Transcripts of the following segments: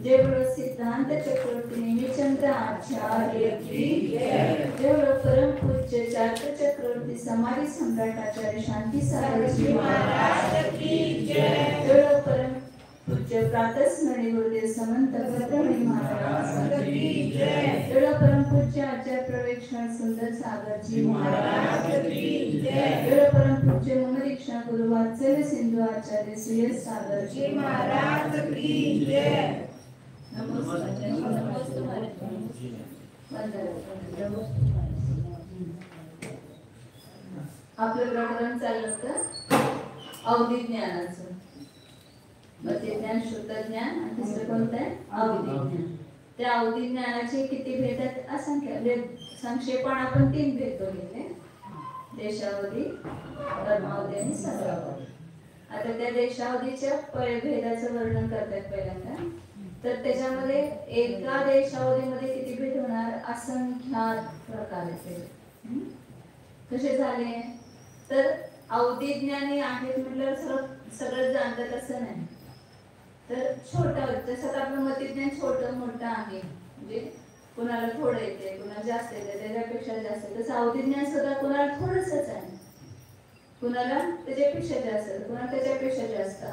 जेवढं सिद्धांत चक्रवर्ती नेमिचंद्र आचार्य की जय, जेवढं परमपूज्य चार्य चक्रवर्ती समाधी सम्राट आचार्य शांती सागरजी महाराज की जय, जेवढं परमपूज्य प्रातस्मरणीय गुरुदेव समंत भद्रमणी महाराज की जय, जेवढं परमपूज्य आचार्य प्रवेक्षण सुंदर सागरजी महाराज की जय, जेवढं परमपूज्य ममदीक्षा गुरु वात्सल्य सिंधु आचार्य सुयश सागरजी महाराज की जय. आपलं प्रकरण चाललं होतं अवधी ज्ञानाचं. मग ज्ञान शुद्ध ज्ञान आणि तिसरं कोणतं आहे अवधी ज्ञान. त्या अवधी ज्ञानाचे किती भेद आहेत असंख्य. संक्षेपण आपण 3 भेद बघितले, देशावधी, कर्मावधी आणि सदावधी. आता त्या देशावधीच्या भेदाचं वर्णन करतात पहिल्यांदा. तर त्याच्यामध्ये एका देशावधीमध्ये किती भेद होणार, असंख्यात प्रकार आहेत. कसे झाले तर अवधी ज्ञानी आहेत म्हटल्यावर सगळं जाणतात असं नाही. तर छोटं जसं आपलं मतिज्ञान छोटं मोठं आहे, म्हणजे कुणाला थोडं येते कुणाला जास्त येते त्याच्यापेक्षा जास्त. तसं अवधी ज्ञान सुद्धा कुणाला थोडंसंच आहे, कुणाला त्याच्यापेक्षा जास्त, कुणाला त्याच्यापेक्षा जास्त.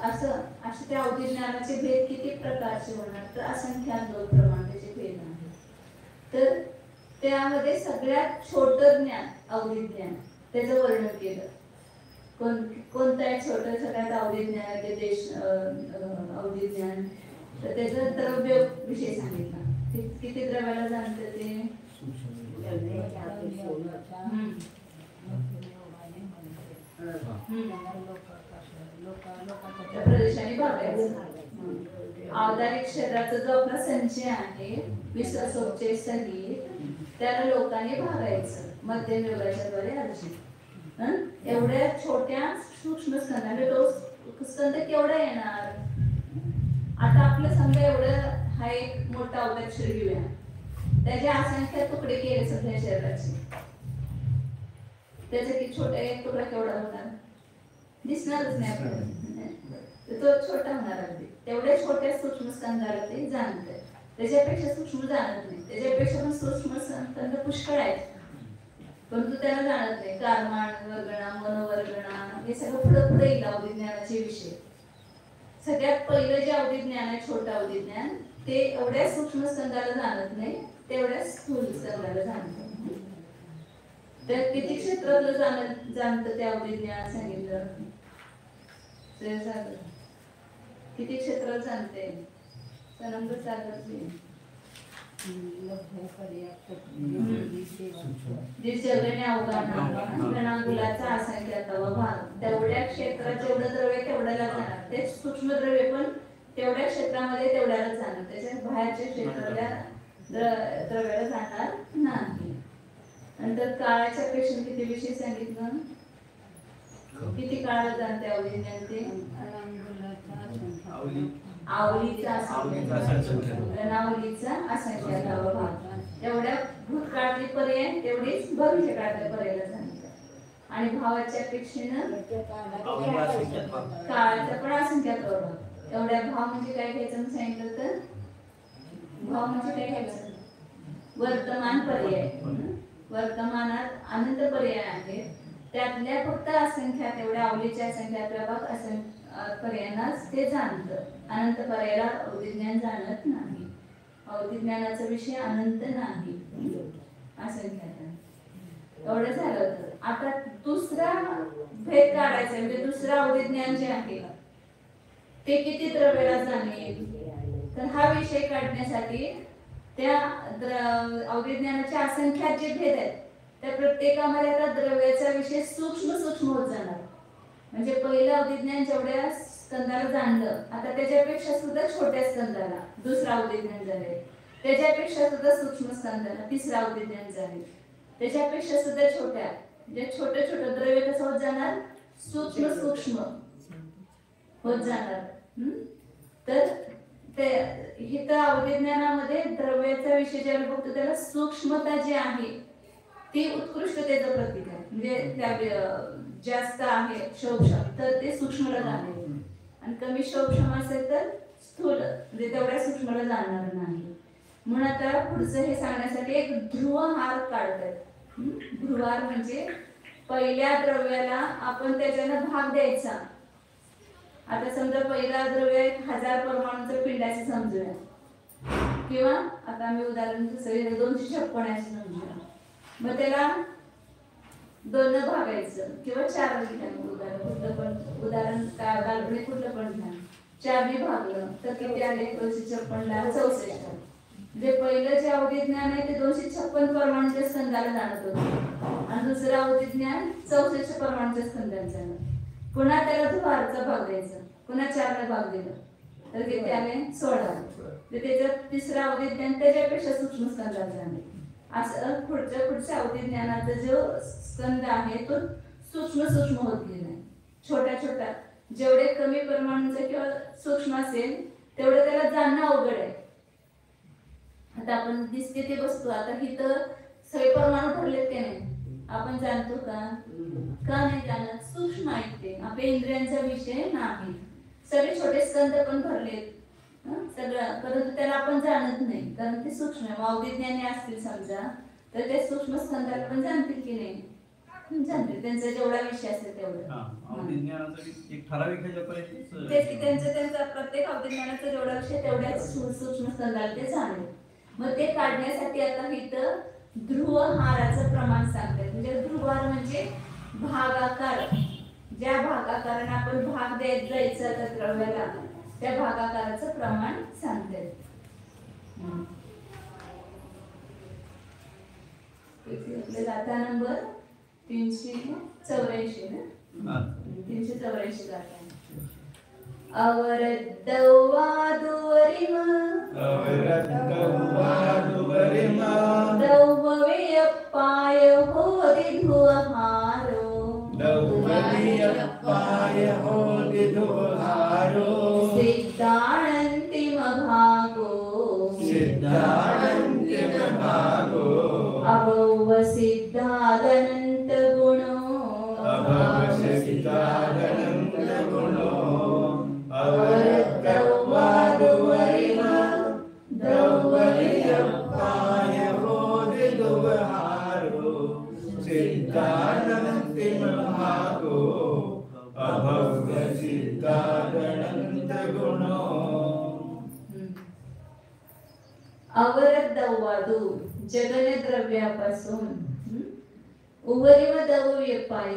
असे त्या अवधी ज्ञानाचे भेद किती प्रकारचे होणार तर असंख्यात 2 प्रमाणाचे भेद आहेत. तर त्यामध्ये सगळ्यात छोटं ज्ञान अवधी ज्ञान त्याचं वर्णन केलं. कोणतं आहे छोटं सगळ्यात अवधी ज्ञान ते देश अवधी ज्ञान. तर त्याचं द्रव्य विषय सांगितला. किती द्रव्याला जाणतं ते प्रदेशाने भागायचं. औदारिक क्षेत्राचा जो आपला संचय आहे विश्वसोपचे सहित त्याला लोकांनी भागायचं मध्यम योगाच्या द्वारे अर्जित. एवढ्या छोट्या सूक्ष्म स्कंदाने तो स्कंद केवढा येणार. आता आपलं समजा एवढं हा एक मोठा अवतार शरीर घेऊया, त्याचे असंख्य तुकडे केले सगळ्या शरीराचे. त्याचा की छोटा एक तुकडा केवढा होणार दिसणारच नाही आपल्याला. तो छोटा होणार अगदी. तेवढ्या छोट्या सूक्ष्म स्कंदाला ते जाणत. त्याच्यापेक्षा सूक्ष्म जाणत नाही. त्याच्यापेक्षा पण सूक्ष्म स्कंद पुष्कळ आहेत, परंतु त्याला जाणत नाही. कारमान वर्गणा मनोवर्गणा हे सगळं पुढे पुढे येईल अवधी ज्ञानाचे विषय. सगळ्यात पहिलं जे अवधी ज्ञान आहे छोटं अवधी ज्ञान ते एवढ्या सूक्ष्म स्कंदाला जाणत नाही, तेवढ्या स्थूल स्कंदाला जाणत. तर किती क्षेत्रातलं जाणतं ते अवधी ज्ञान सांगितलं. किती क्षेत्रात जाणते सनंद सागरची गणांगुलाचा असंख्यातवा भाग. तेवढ्या क्षेत्रात जेवढं द्रव्य तेवढ्याला जाणार. ते सूक्ष्म द्रव्य पण तेवढ्या क्षेत्रामध्ये तेवढ्याला जाणार. त्याच्या बाहेरच्या क्षेत्रातल्या द्रव्याला जाणार नाही. नंतर काळाच्या पेक्षा किती विषय सांगितलं. किती काळाला जाणते अवधी ज्ञान ते आवलीचा असंख्यातवा भाग. एवढ्या भूतकाळातली पर्याय तेवढीच भविष्यकाळातल्या पर्यायाला जाणतात. आणि भावाच्या अपेक्षेनं काळाचा पण असंख्यातवा भाग. एवढ्या भाव म्हणजे काय घ्यायचं सांगितलं तर भाव म्हणजे काय घ्यायचं वर्तमान पर्याय. वर्तमानात अनंत पर्याय आहेत, त्यातल्या फक्त असंख्यात एवढ्या अवलीच्या असंख्यातला भाग पर्यायांनाच ते जाणतं. अनंत पर्यायाला अवधी ज्ञान जाणत नाही. अवधी ज्ञानाचा विषय अनंत नाही, असंख्यात. एवढं झालं होतं. आता दुसरा भेद काढायचा म्हणजे दुसरा अवधी ज्ञान जे आहे ते किती द्रव्याला जाणेल. तर हा विषय काढण्यासाठी त्या अवधी ज्ञानाचे असंख्यात जे भेद आहेत त्या प्रत्येकामध्ये आता द्रव्याचा विषय सूक्ष्म सूक्ष्म होत जाणार. म्हणजे पहिलं अवधी ज्ञान जेवढ्या स्कंदाला जाणलं आता त्याच्यापेक्षा सुद्धा छोट्या स्कंदाला दुसरा अवधी ज्ञान झाले. त्याच्यापेक्षा सुद्धा सूक्ष्म स्कंदाला तिसरा अवधी ज्ञान झाले. त्याच्यापेक्षा सुद्धा छोट्या म्हणजे छोटे छोटे द्रव्य कसं होत जाणार सूक्ष्म सूक्ष्म होत जाणार. तर ते हित अवधी ज्ञानामध्ये द्रव्याचा विषय ज्याला बघतो त्याला सूक्ष्मता जी आहे ती उत्कृष्टतेचं प्रतीक आहे. म्हणजे त्या जास्त आहे क्षौक्षम तर ते सूक्ष्मला जाणार आणि कमी क्षौक्षम असेल तर स्थूल म्हणजे तेवढ्या सूक्ष्मला जाणार नाही. म्हणून आता पुढचं हे सांगण्यासाठी एक ध्रुवहार काढतात. ध्रुवहार म्हणजे पहिल्या द्रव्याला आपण त्याच्यानं भाग द्यायचा. आता समजा पहिला द्रव्य 1000 परमाणूचं पिंडाचे समजूया, किंवा आता मी उदाहरण दुसरे 256 असे समजूया. मग त्याला 2 भागायचं किंवा 4 घ्या. उदाहरण काय काल्पनिक कुठलं पण घ्या. 4 भागलं तर किती आले? 256 ला 64. म्हणजे पहिलं जे अवधिज्ञान आहे ते 256 परमाणूच्या स्कंदाला जाणत होतं आणि दुसरं अवधिज्ञान 64 परमाणूच्या स्कंदाला जाणं. पुन्हा त्याला ध्रुवहारचा भाग द्यायचा, पुन्हा 4 ला भाग दिला तर किती आले? 16. त्याच्यात तिसरं अवधिज्ञान त्याच्यापेक्षा सूक्ष्म स्कंदाला जाणे. असं पुढच्या अवधिज्ञानाचा जो स्कंद आहे तो सूक्ष्म होत गेला. छोटा जेवढे कमी परमाणूचे किंवा सूक्ष्म असेल तेवढं त्याला जाणणं अवघड आहे. आता आपण दिसते ते वस्तू, आता इथं सगळे परमाणू भरलेत की नाही आपण जाणतो का? नाही जाणत. सूक्ष्म आहेत ते, आपल्या इंद्रियांचा विषय नाही. सगळे छोटे स्कंद पण भरलेत सगळं, परंतु त्याला आपण जाणत नाही कारण ते सूक्ष्म आहे. अवधिज्ञानी असतील समजा तर ते सूक्ष्म स्कंदाला पण जाणतील की नाही? जाणतील. त्यांचा जेवढा विषय असेल तेवढा एक ठराविक ह्याच्यापर्यंत तेच की त्यांचा प्रत्येक अवधिज्ञानाचा जेवढा विषय तेवढ्याच सूक्ष्म स्कंदाला ते जाणेल. मग ते काढण्यासाठी आता इथं ध्रुवहाराचं प्रमाण सांगतात. म्हणजे ध्रुवहार म्हणजे भागाकार. ज्या भागाकाराने आपण भाग देत जायचं त्या द्रव्याला त्या भागाकाराचं प्रमाण सांगतात. गाथा नंबर 384 ना? 384 गाथा. अवरद्दवादुवरिम दौववेयप्पाय होदि ध्रुवहारो सिद्धानन्तिम भागो अभव सिद्धादनन्त गुणो अवरद्दवादु जगन द्रव्यापासून उवरिम दवव्यपाय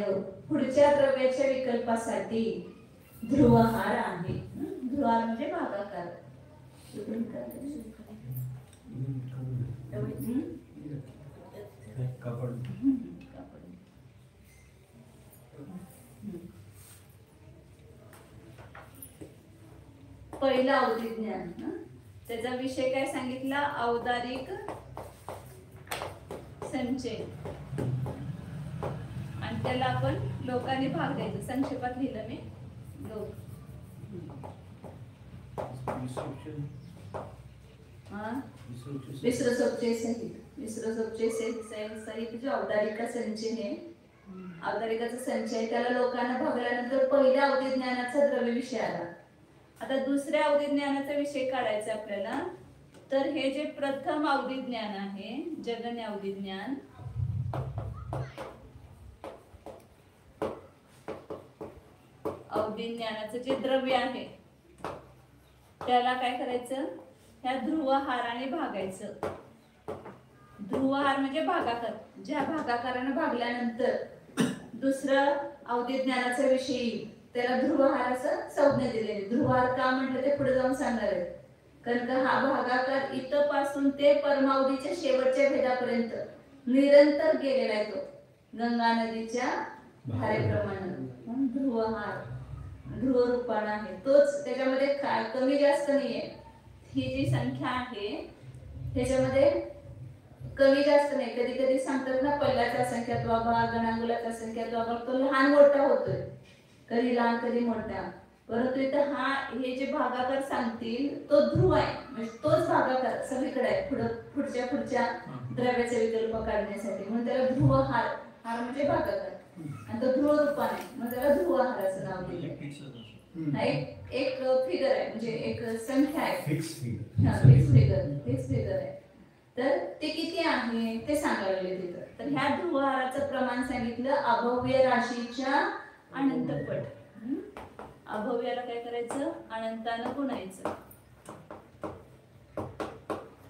पुढच्या द्रव्याच्या विकल्पासाठी ध्रुवहार आहे. ध्रुवहार म्हणजे भागाकार. पहिला अवधिज्ञान त्याचा विषय काय सांगितला? औदारिक संचय. आणि त्याला आपण लोकांनी भाग द्यायचा. संक्षेपात लिहिलं मी लोक. विसरसोपचे सहित जो औदारिका संचय आहे, औदारिकाचा संचय त्याला लोकांना भागल्यानंतर पहिल्या अवधिज्ञानाचा द्रव्य विषय आला. आता दुसऱ्या अवधिज्ञानाचा विषय काढायचा आपल्याला. तर हे जे प्रथम अवधिज्ञान आहे जगन्य अवधिज्ञान, अवधिज्ञानाचं जे द्रव्य आहे त्याला काय करायचं? ह्या ध्रुवहाराने भागायचं. ध्रुवहार म्हणजे भागाकार. ज्या भागाकाराने भागल्यानंतर दुसरं अवधिज्ञानाचा विषय त्याला ध्रुवहार असं संज्ञा दिलेली. ध्रुवहार का म्हटलं ते पुढे जाऊन सांगणार आहे. कारण का हा भागाकार इथं पासून ते परमावधीच्या शेवटच्या भेदापर्यंत निरंतर गेलेला आहे. तो गंगा नदीच्या धारेप्रमाणे ध्रुवहार ध्रुव रूपाने आहे. तोच त्याच्यामध्ये कमी जास्त नाहीये. ही जी संख्या आहे त्याच्यामध्ये कमी जास्त नाही. कधी कधी सांगतात ना पहिल्याचा संख्यात्वा भाग गणांगुलाचा संख्यात्वा भाग तो लहान मोठा होतोय, कधी लहान कधी मोठा. परंतु इथं हे जे भागाकार सांगतील तो ध्रुव आहे. म्हणजे तोच भागाकार सगळीकडे आहे पुढच्या द्रव्याचे विकल्प काढण्यासाठी. म्हणून त्याला ध्रुवहार. हार म्हणजे भागाकार. आणि तो ध्रुव रूपाने आहे, मग त्याला ध्रुवहाराचं नाव दिलं. एक फिगर आहे, म्हणजे एक संख्या आहे, फिक्स फिगर आहे. तर ते किती आहे ते सांगायला लागले तिथं. तर ह्या ध्रुवहाराचं प्रमाण सांगितलं अभव्य राशीच्या अनंतपट. अभव्याला काय करायचं, अनंतानं गुणायचं,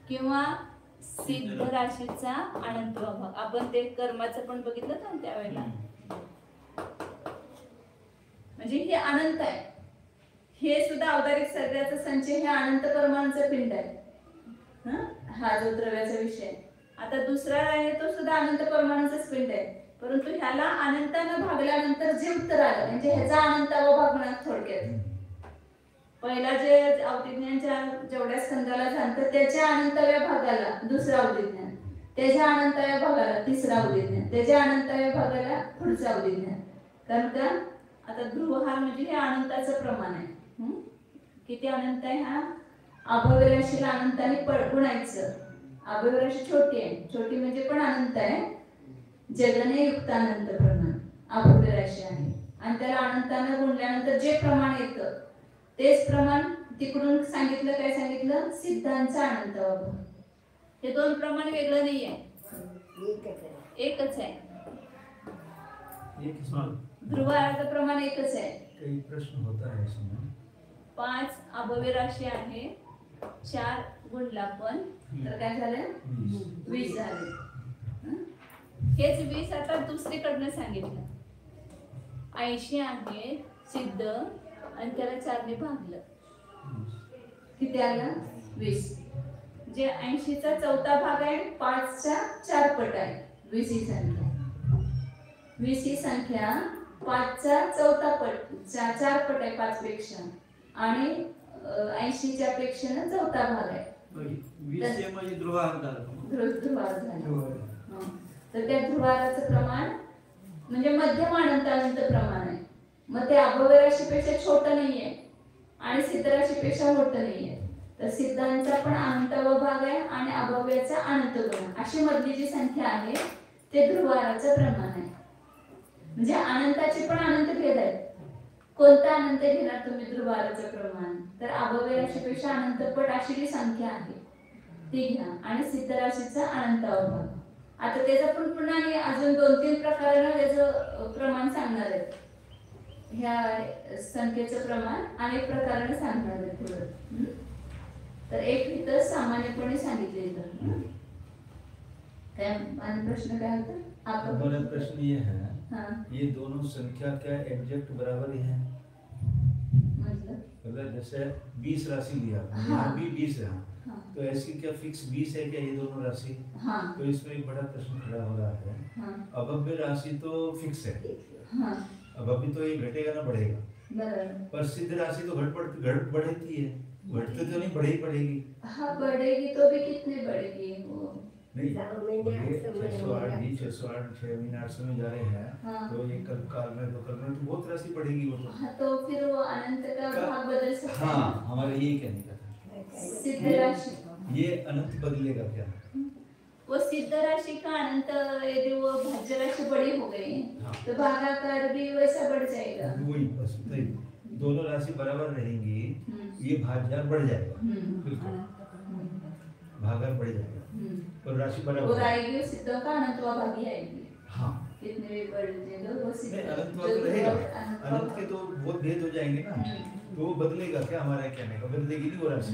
किंवा सिद्ध राशीचा अनंत भाग. आपण ते कर्माचं पण बघितलं ना त्यावेळेला. म्हणजे हे अनंत आहे, हे सुद्धा औदारिक सर्गाचा संच, हे अनंत कर्मांचं पिंड आहे. हा जो द्रव्याचा विषय. आता दुसरा आहे तो सुद्धा अनंत परमाणूचाच पिंड आहे, परंतु ह्याला अनंतानं भागल्यानंतर जे उत्तर आलं म्हणजे ह्याचा अनंतावा भाग म्हणा थोडक्यात. पहिला जे अवधिज्ञानच्या जेवढ्या स्कंदाला सांगतं त्याच्या अनंतव्या भागाला दुसरा अवधिज्ञान, त्याच्या अनंतव्या भागाला तिसरा अवधिज्ञान, त्याच्या अनंतव्या भागाला पुढचं अवधिज्ञान. कारण का आता ध्रुवहार म्हणजे हे अनंताचं प्रमाण आहे. किती अनंत आहे, हा अभव्य राशीला अनंताने गुणायचं. अभव्य राशी छोटी आहे, छोटी म्हणजे पण अनंत आहे, जगने युक्त अनंत प्रमाण अभव्य राशी आहे. आणि त्याला अनंताने गुणल्यानंतर जे प्रमाण येतं तेच प्रमाण तिकडून सांगितलं. काय सांगितलं, सिद्धांचा अनंत भाग. हे दोन प्रमाण वेगळं नाही आहे, एकच आहे. ध्रुवहाराचं प्रमाण एकच आहे. काही प्रश्न होता है इसमें. 5 अभव्य राशी आहे, 4 गुणला पण तर काय झालं, 20 झाले. हेच 20 आता दुसरीकडनं सांगितलं. 80 आहे सिद्ध आणि त्याला 4 ने भागलं, किती आलं, 20. जे 80चा चौथा भाग आहे 5च्या 4 पट आहे 20 ही संख्या. 20 ही संख्या 5चा चौथा पट, 4 पट आहे 5 पेक्षा, आणि 80च्या पेक्षा चौथा भाग आहे. 20 म्हणजे ध्रुवहार झाला. तर त्या ध्रुवहाराचं प्रमाण म्हणजे मध्यम अनंत प्रमाण आहे. मग ते अभव्य राशीपेक्षा छोटं नाहीये आणि सिद्ध राशीपेक्षा मोठं नाहीये. तर सिद्धांचा पण अनंतव भाग आहे आणि अभव्याचा अनंत गुण, अशी मधली जी संख्या आहे ते ध्रुवहाराचं प्रमाण आहे. म्हणजे अनंताचे पण अनंत भेद आहेत. कोणता अनंत घेणार तुम्ही ध्रुवहाराचं प्रमाण, तर अभव्य राशीपेक्षा अनंतपट अशी जी संख्या आहे ती घ्या, आणि सिद्ध राशीचा अनंतव भाग. आता त्याचा पण पुन्हा अजून 2-3 प्रकारानं त्याचं प्रमाण सांगणार आहेत. ह्या संख्येचं प्रमाण अनेक प्रकाराने सांगणार आहे पुढे. तर एक इथं सामान्यपणे सांगितले इथं. काय आणि प्रश्न काय होता आपका? हमारा प्रश्न ये है, हाँ, ये दोनों संख्या क्या एग्जैक्ट बराबर ही है? मतलब जैसे 20 राशि लिया, यहाँ भी 20 है, तो ऐसी क्या फिक्स 20 है क्या ये दोनों राशि? हाँ, तो इसमें एक बड़ा प्रश्न खड़ा हो रहा है. हाँ, अभव्य राशि तो फिक्स है, हाँ, अभव्य तो ये घटेगा ना बढ़ेगा, बराबर. पर सिद्ध राशि तो घट बढ़ती है, घटते तो नहीं, बढ़ी पड़ेगी. हाँ, बढ़ेगी तो भी कितने बढ़ेगी वो? नहीं, ये 608 भी 608 6 महीने 800 में जा रहे हैं. हाँ. तो ये कल कल में तो बहुत राशि बढ़ेगी वो तो. हाँ, तो फिर वो अनंत का भाग बदल सकता है. हाँ, हमारे ये कहने का था. सिद्ध राशि, ये अनंत बदलेगा क्या? वो सिद्ध राशि का अनंत यदि वो भाज्य राशि बड़ी हो गई हाँ. तो भागाकार भी वैसा बढ़ जाएगा. वही बस नहीं, दोनों राशि बराबर रहेंगी, ये भाज्य बढ़ जाएगा, बिल्कुल भागाकार बढ़ जाएगा, और राशि वो बराबर आएगी सिद्धों का अनंतवा भागी आएगी. हाँ. कितने भी बढ़ जाएगा वो सिद्ध नहीं, अनंत तो रहेगा, अनंत के तो बहुत भेद हो जाएंगे ना, तो वो बदलेगा क्या? हमारा कहने का बदलेगी नहीं वो राशि.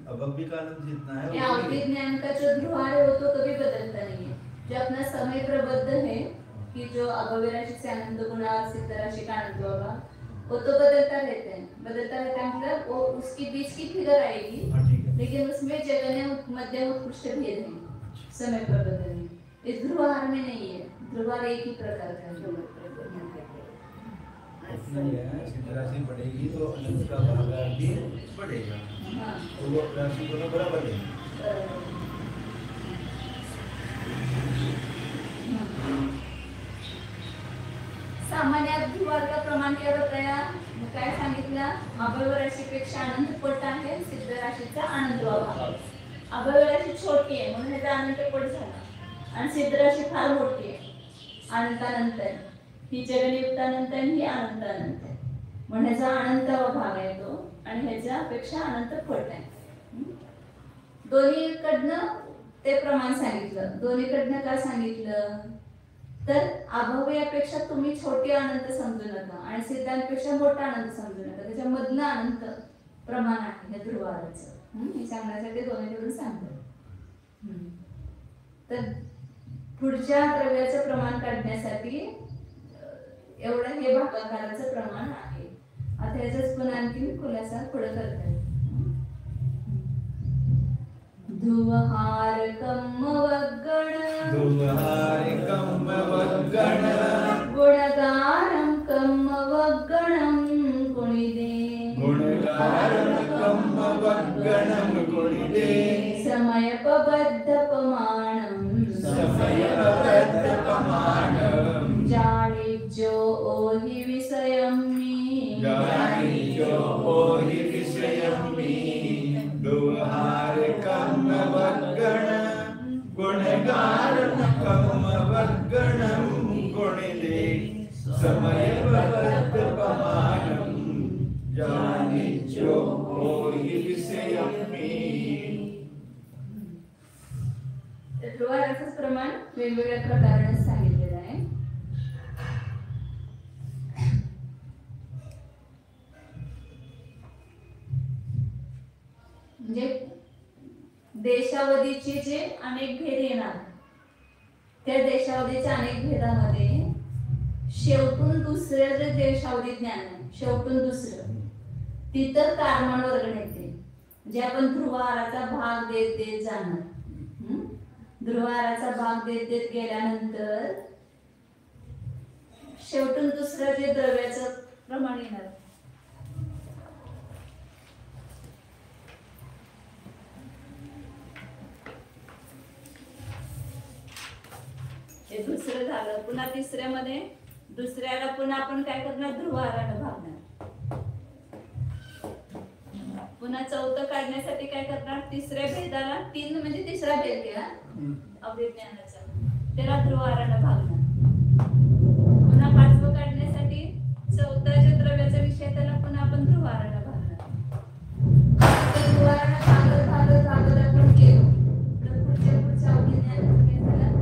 अब अभी का अनंत जितना है या विज्ञान का जो ध्रुवार है वो तो कभी बदलता नहीं है. जो अपना समय प्रबद्ध है कि जो अभव्य राशि से अनंत गुणा सिद्ध राशि का अनंत होगा वो तो बदलता रहते हैं. बदलता रहता है मतलब वो उसकी बीच की फिगर आएगी. हाँ, ठीक है. लेकिन उसमें जगन्य मध्यम उत्कृष्ट भेद है समय प्रबंधन में. इस ध्रुवहार में नहीं है. ध्रुवहार एक ही प्रकार का है. सिद्ध राशि बढ़ेगी तो अनंत का भागाकार भी बढ़ेगा. हाँ, तो वो राशि दोनों बराबर है. सामान्य ध्रुवार का प्रमाण क्या बताया? काय सांगितलं? अभव्य राशीपेक्षा अनंत पट आहे, सिद्ध राशीचा अनंत भाग. अभव्य राशी छोटी आहे म्हणून ह्याचा अनंत पट झाला, आणि सिद्ध राशी फार मोठी आहे, अनंतानंत आहे. ही जगनियुक्तानंत आणि ही अनंतानंत आहे. म्हणून ह्याचा अनंतावा भाग आहे तो आणि ह्याच्यापेक्षा अनंत पट आहे. दोन्हीकडनं ते प्रमाण सांगितलं. दोन्हीकडनं का सांगितलं तर अभव्यापेक्षा तुम्ही छोटी अनंत समजू नका आणि सिद्धांतपेक्षा मोठा अनंत समजू नका. त्याच्यामधलं अनंत प्रमाण आहे हे ध्रुवाराचं. हे सांगण्यासाठी दोन्हीकडून सांगतात. तर पुढच्या द्रव्याचं प्रमाण काढण्यासाठी एवढं हे भागाकाराचं प्रमाण आहे. आता याचाच पुन्हा आणखी खुलासा पुढे करतात. धुवहार कम्मवगण गुणगारं कम्मवगणं कुणिदे समयपबद्धपमानं जानिज्यो ओहि विषयं मे दुहार कम्मवगण गुणगारं कम्मवगणं गुणिदे समयपबद्धपमानं जानिज्यो ओहि विषयं मे. ध्रुवाराचंच प्रमाण वेगवेगळ्या प्रकाराने सांगितलेलं आहे. म्हणजे देशावधीचे जे अनेक भेद येणार त्या देशावधीच्या अनेक भेदामध्ये शेवटून दुसरं जे देशावधी ज्ञान आहे शेवटून दुसरं तिथं कारमान वर्गण येते. म्हणजे आपण ध्रुवाराचा भाग देत देत जाणार. ध्रुवाराचा भाग देत देत गेल्यानंतर शेवटून दुसरं जे द्रव्याचं प्रमाण येणार हे दुसरं झालं. पुन्हा तिसऱ्यामध्ये दुसऱ्याला पुन्हा आपण काय करणार ध्रुवारानं भागणार. पुन्हा चौथं काढण्यासाठी काय करणार तिसऱ्या भेदाला 3 म्हणजे तिसरा भेद घ्या अभिज्ञानाचा त्याला ध्रुवारानं भागणार. पुन्हा 5वं काढण्यासाठी चौथ्या जे द्रव्याचा विषय त्याला पुन्हा आपण ध्रुवारानं भागणार. ध्रुवारानं भागत आपण केलो तर पुढच्या अभिज्ञानाचं काय झालं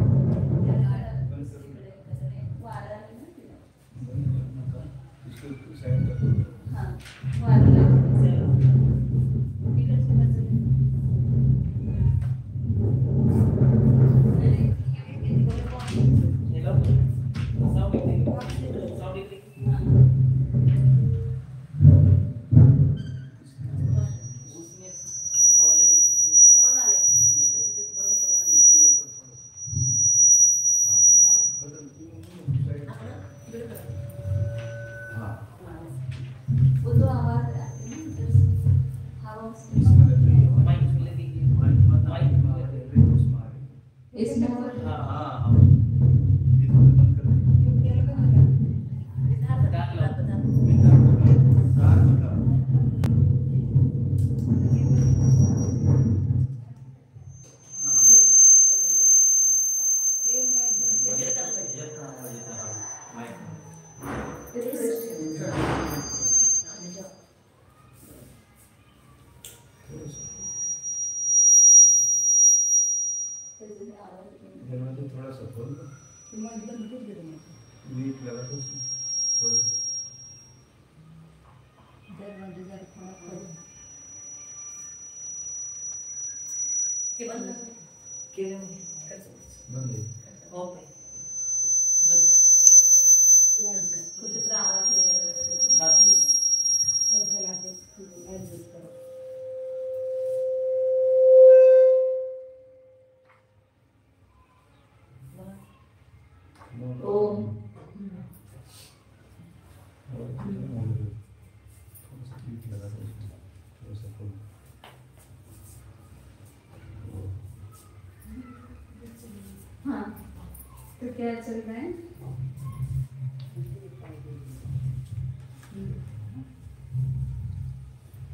क्या चल रहा है?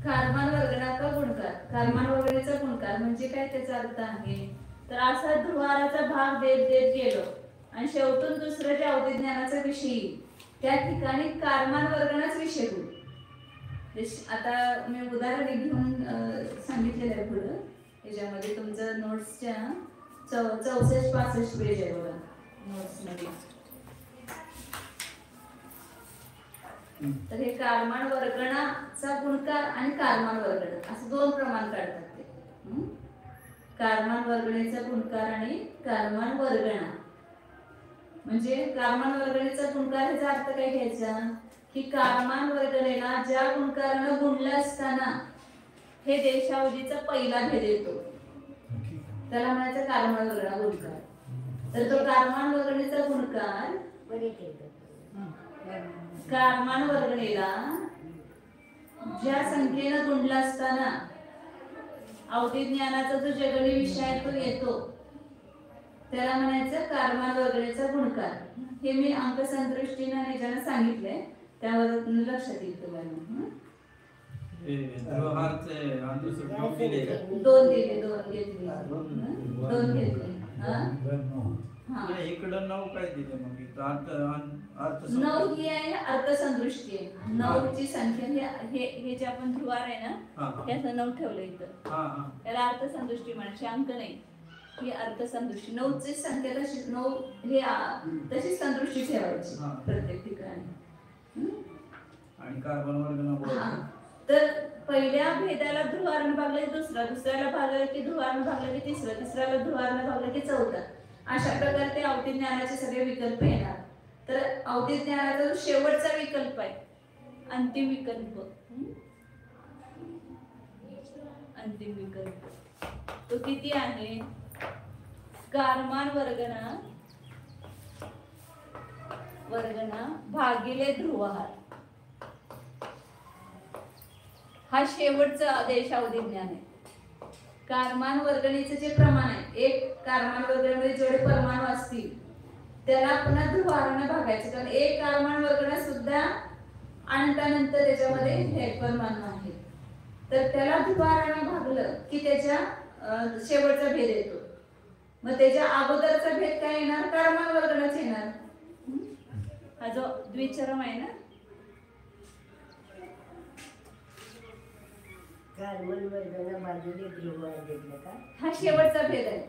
कारमान वर्गणाचा गुणकार. कारमान वर्गणीचा गुणकार म्हणजे काय त्याचा अर्थ आहे तर असा ध्रुवाराचा भाग देत देत गेलो आणि शेवटून दुसरं जे अवधी ज्ञानाचा विषयी त्या ठिकाणी कारमान वर्गणाच विषय होईल. आता मी उदाहरण घेऊन सांगितलेलं आहे पुढं. याच्यामध्ये तुमचं नोट्सच्या 64-65 पेज आहे बघा नोट्स मध्ये. तर हे कारमान वर्गणाचा गुणकार आणि कारमान वर्गण असं दोन प्रमाण काढतात ते. कारमान वर्गणीचा गुणकार आणि कारमान वर्गणा. म्हणजे कारमान वर्गणीचा गुणकार ह्याचा अर्थ काय घ्यायचा की कारमान वर्गणीला ज्या गुणकारानं गुणलं असताना हे देशावधीचा पहिला भेद येतो त्याला म्हणायचं कारमान वर्गणा गुणकार. तर तो कारमान वर्गणीचा गुणकार कारमान वर्गणीला ज्या संख्येनं गुणला असताना अवधी ज्ञानाचा जो जगणी विषय आहे तो येतो त्याला म्हणायचं कारमान वर्गणीचा गुणकार. हे मी अंकसंदृष्टीने ह्याच्यानं सांगितलंय त्यावर लक्षात येईल तुम्हाला. दोन घेतले. इकडं 9 काय दिले मग 9 ही आहे अर्थसंदृष्टी आहे. 9 ची संख्या हे जे आपण ध्रुवार आहे ना त्याचं 9 ठेवलं इथं. त्याला अर्थसंदृष्टी म्हणायची अंक नाही. ही अर्थसंदृष्टी 9 ची संख्या तशी 9 हे तशी संदृष्टी ठेवायची प्रत्येक ठिकाणी. आणि कार्बन वर्ग तर पहिल्या भेदाला ध्रुवारनं भागलं की दुसऱ्याला भागलं की ध्रुवारनं भागलं की तिसऱ्याला ध्रुवारनं भागलं की चौथा. अशा प्रकारे ते अवधी ज्ञानाचे सगळे विकल्प येणार. तर अवधी ज्ञानाचा जो शेवटचा विकल्प आहे अंतिम विकल्प तो किती आहे कारमान वर्गणा भागिले ध्रुवहार. हा शेवटचा देशावधी ज्ञान आहे. कारमान वर्गणीचे जे प्रमाण आहे एक कारमान वर्गणीमध्ये जेवढे परमाणू असतील त्याला पुन्हा ध्रुवहाराने भागायचे. कारण एक कारमान वर्गणा सुद्धा अनंतानंतर त्याच्यामध्ये हे परमाणू आहे. तर त्याला ध्रुवहाराने भागलं की त्याच्या शेवटचा भेद येतो. मग त्याच्या अगोदरचा भेद काय येणार कारमान वर्गणाच येणार. हा जो द्विचरम आहे ना कारबन वर्गणा भागिले ध्रुवहार घेतलं का हा शेवटचा भेद आहे.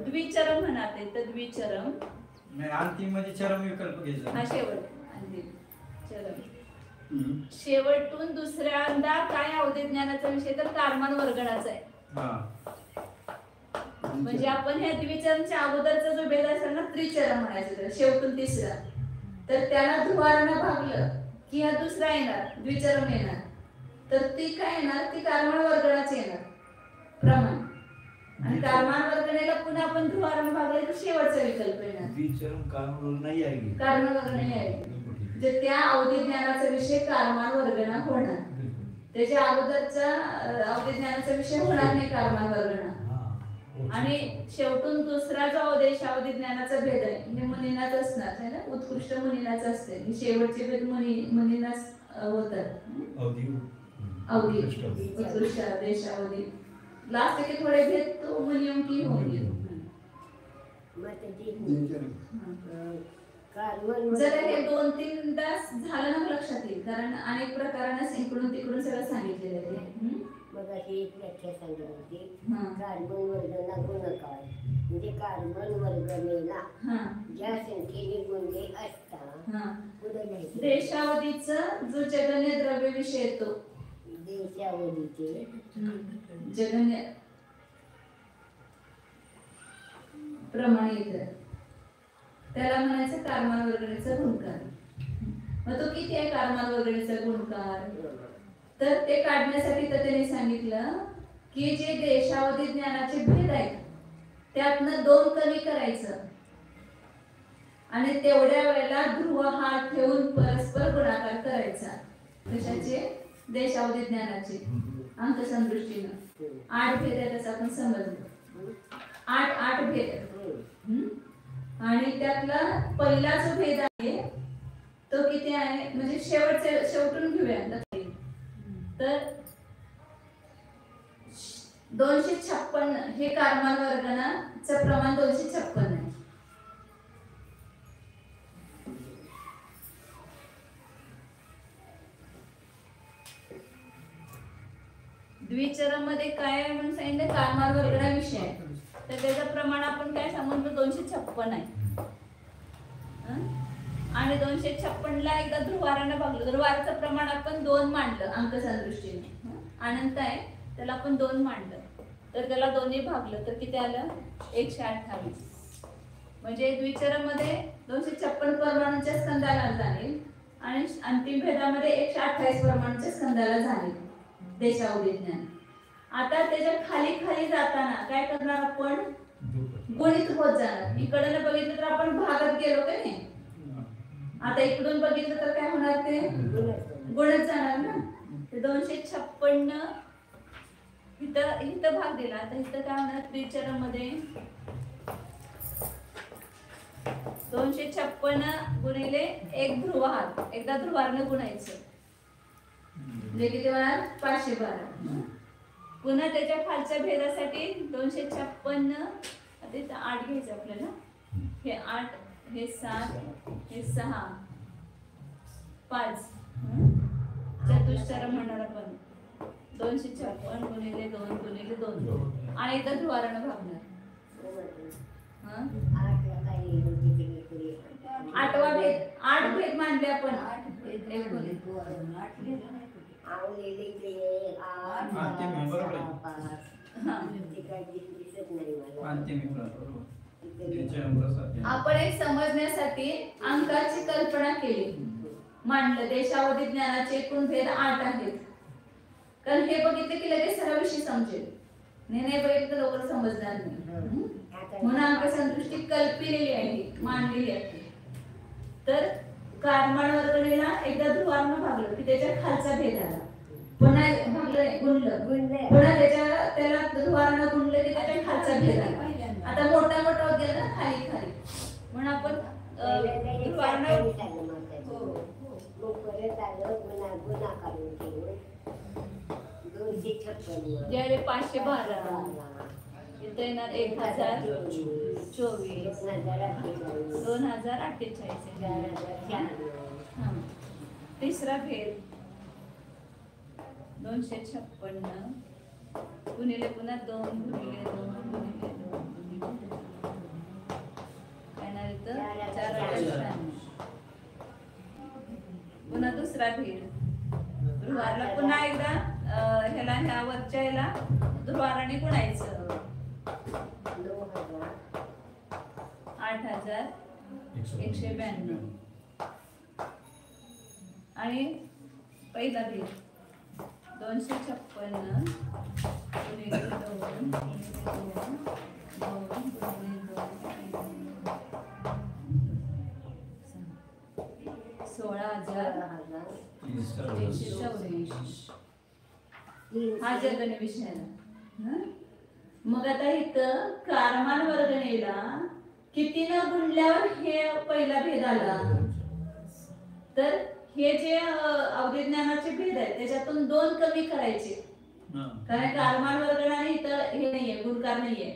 द्विचरम म्हणते तर द्विचरम नाही अंतिम मध्ये चरम विकल्प घ्यायचा. हा शेवट अंतिम चरम. शेवटून दुसऱ्यांदा काय अवधी ज्ञानाचा विषय तर कारमान वर्गणाचा आहे. म्हणजे आपण हे द्विचरमच्या अगोदरचा जो भेद असेल ना त्रिचरम म्हणायचं शेवटून तिसरा. तर त्याला ध्रुवारानं भागलं की हा दुसरा येणार द्विचरम येणार. तर ती काय येणार ती कारमान वर्गणाच येणार प्रमाण. आणि कारमान वर्गणेला पुन्हा आपण ध्रुवारानं भागले तर शेवटचा विकल्प येणार द्विचरम कारमान नाही आहे. कारमान वर्गणा आहे. जे त्या अवधी ज्ञानाचा विषय कारमान वर्गणा होणार. त्याच्या अगोदरचा अवधी ज्ञानाचा विषय होणार नाही कारमान वर्गणा. आणि शेवटून दुसरा जो अवधी ज्ञानाचा भेद आहे हे मुनींनाच असणार है ना. उत्कृष्ट मुनींनाच असते. शेवटचे भेद मुनींनाच होतात. अवधी उत्कृष्ट देशावधी लास्ट के थोडे भेद तो मुनियों की होंगे. जर हे 2-3 तास झालं ना लक्षात येईल. कारण अनेक प्रकाराने इकडून तिकडून सगळं सांगितलेलं आहे. मग अशी एक व्याख्या सांगितली कार्बन वर्गणा गुणकार म्हणजे कार्बन वर्गणेला ज्या संख्येने गुणले असता देशावधीचा जो जगन्य द्रव्य विषय येतो देशावधीचे जगन्य प्रमाण येतं त्याला म्हणायचं कारमान वर्गणीचा गुणकार. मग तो किती आहे कारमान वर्गणीचा गुणकार तर ते काढण्यासाठी तर त्यांनी सांगितलं की जे देशावधी ज्ञानाचे भेद आहेत त्यातनं 2 कमी करायचं आणि तेवढ्या वेळेला ध्रुवहार ठेवून परस्पर गुणाकार करायचा. कशाचे देशावधी ज्ञानाचे अंकसंदृष्टीनं 8 भेद आहेत असं आपण समजलं. 8 भेद आहेत. आणि त्यातला पहिला जो भेद आहे तो किती आहे म्हणजे शेवटून घेऊया तर 256 हे कारमान वर्गणाचं प्रमाण 256 आहे. द्विचरम मध्ये काय आहे म्हणून सांगितलं, कारमार वर्गणा विषय आहे. तर त्याचं प्रमाण आपण काय समजलं, 256 आहे. आणि 256 ला एकदा ध्रुवारानं भागलं. ध्रुवाराचं प्रमाण आपण 2 मांडलं अंकशास्त्र दृष्टीने. अनंत आहे त्याला आपण 2 मांडलं, तर त्याला दोन्ही भागलं तर किती आलं, 128. म्हणजे द्विचरम मध्ये 256 परमाणूच्या स्कंदाला जाईल आणि अंतिम भेदामध्ये 128 परमाणूच्या स्कंदाला झाले देशावधिज्ञान. आता त्याच्या खाली खाली जाताना काय करणार आपण, गुणित होत जाणार. इकडनं बघितलं तर आपण भागात गेलो का नाही, आता इकडून बघितलं तर काय होणार, ते गुणत जाणार ना. ते 256 इथं भाग दिला. आता इथं काय होणार, द्विचरम मध्ये 256 गुणिले 1 ध्रुवहार, एकदा ध्रुवारनं गुणायचं म्हणजे किती होणार, 512. पुन्हा त्याच्या खालच्या भेदासाठी 256 आता 8 घ्यायचं आपल्याला. हे 8, हे 7, हे 6, 5 चतुष्चरम म्हणणार आपण. 256 गुणिले 2 गुणिले 2 आणि एकदा ध्रुवारानं भागणार. 8वा भेद, 8 भेद मांडले आपण. आपण एक समजण्यासाठी अंकाची कल्पना केली, मांडलं. देशावधी ज्ञानाचे एकूण भेद 8 आहेत. कारण हे बघितलं की लगेच सर्व विषय समजेल, नाही बघितलं तर लवकर समजणार नाही. म्हणून अंकशास्त्र दृष्टी कल्पिलेली आहे, मांडलेली आहे. तर कारमान वर्गणीला एकदा ध्रुवानं भागलं की त्याच्या खालचा भेद आला, पुन्हा भागलं गुणलं, पुन्हा त्याला ध्रुवानं गुणलं की त्याच्या खालचा भेद आला. आता मोठा मोठा होत गेला ना खाली खाली, म्हणून आपण ज्यावेळी 512 इथं येणार 1024 2048. तिसरा भेद 256 गुणिले पुन्हा 2 गुणिले 2 गुणिले 2 गुणिले 2 येणार इथं 498. पुन्हा दुसरा भेद ध्रुवारला पुन्हा एकदा ह्या वरच्या ह्याला ध्रुवाराने गुणायचं. 8192 आणि पहिला भेद 256 गुणिले 2 16,184. हा जगन विषय. मग आता इथं कारमान वर्गणीला किती न गुणल्यावर हे पहिला भेद आला, तर हे जे अवधिज्ञानाचे भेद आहेत त्याच्यातून 2 कमी करायचे. कारण कारमान वर्गणाने इथं हे नाहीये, गुणकार नाहीये.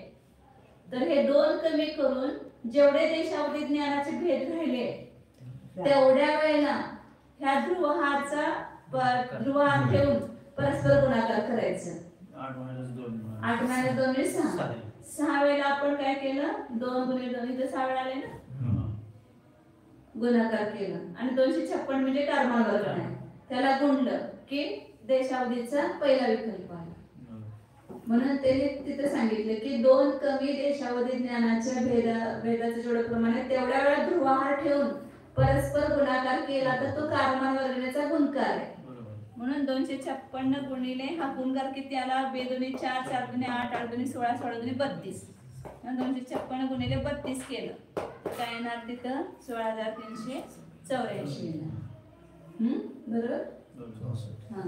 तर हे 2 कमी करून जेवढे देश अवधिज्ञानाचे भेद राहिले तेवढ्या वेळेला ह्या ध्रुवहारचा ध्रुवहार ठेवून परस्पर गुणाकार करायचं. 8 - 2 म्हणजे 6. 6 वेळेला आपण काय केलं, 2 गुणिले 2 इथे 6 वेळा आले ना, गुणाकार केला. आणि 256 म्हणजे कारमान वर्ग आहे, त्याला गुणलं की देशावधीचा पहिला विकल्प आला. म्हणून त्याने तिथे सांगितलं की 2 कमी देशावधी ज्ञानाच्या भेदाचं जेवढं प्रमाण आहे तेवढ्या वेळा ध्रुवहार ठेवून परस्पर गुणाकार केला तर तो कारमान वर्गणीचा गुणकार आहे. म्हणून 256 गुणिले हा गुणकार किती आला, बेदोनी 4 4 दुनी 8 8 दुनी 16 16 दुनी 32. 256 गुणिले 32 केलं काय येणार तिथं 16,384 येणार. बरोबर. हा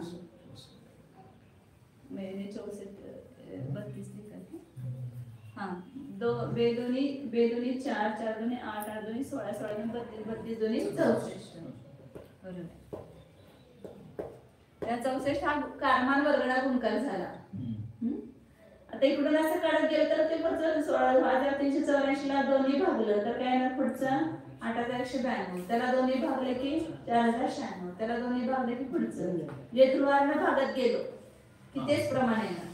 मेरे 64 32 लिखा. हा बेदोनी 4 4 दुनी 8 8 दुनी 16 16 दुनी 32 32 दुनी 64. बरोबर. त्या 64 हा कारमान वर्गणा गुणकार झाला. आता इकडून असं काढत गेलं तर ते पुढचं 16,384 ला दोन्ही भागलं तर काय येणार पुढचं 8,192. त्याला दोन्ही भागले की 4,096. त्याला दोन्ही भागले की पुढचं जे ध्रुवानं भागत गेलो की तेच प्रमाण येणार.